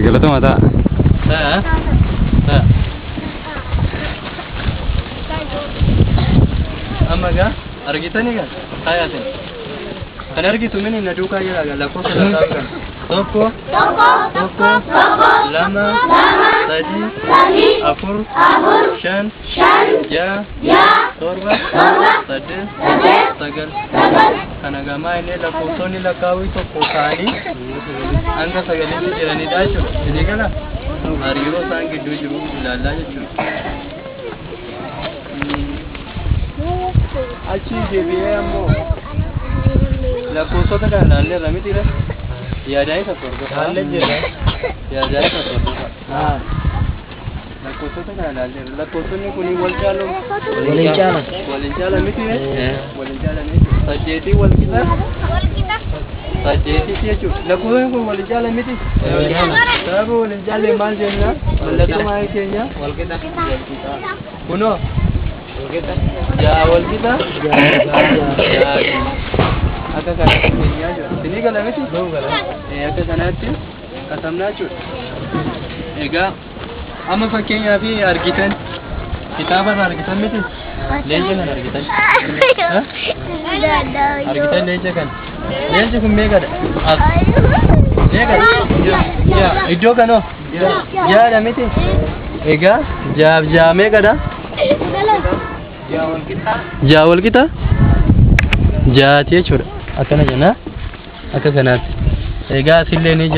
Galatoomaa ta'a. Amma gaa argitanii gaa taayatin kan argitu mini na duukaa jira gaa lakkoofsa lakkaa'u kan tokko lama sadii afur shan ja'a torba saddeet sagal kana gamaa inni lakkoofsonni lakkaa'uu tokko ta'anii hanga sagaliitti jiranidha jechuudha. Itti gala hariiroo isaan gidduu jiru ilaallaa jechuudha. Achi deebi'ee ammoo lakkoofsota kana ilaalleerra mitiidha. Yaadaan isa torba. Yaadaan isa torba. Lakkoofsota kana ilaalleerra. Lakkoofsonni kun wal caalu. Waliin caala mitiidha. Waliin caala miti. Saddeetii wal qixa. Saddeetii jechuudha. Lakkoofsonni kun waliin caala miti. Sababa waliin caalee maal jenna? Mallattoo maayii keenya. Wal qixa. Kunoo. Jaa wal qixa. Akka kanatti keenyaa jira. Sinii gala miti? Akka kanatti qasamnaa jechuudha. Egaa amma fakkeenyaaf argitan kitaaba irraa argitan miti? Leenca kana argitan. Argitan leenca kana. Leenci kun meeqadha? Meeqadha? Iddoo kanoo? Jaadha miti? Egaa jaa meeqadha? Jaa wal qixa? Jaati jechuudha. Akkana jenna. Akka kanaatti. Egaa asillee ni jira.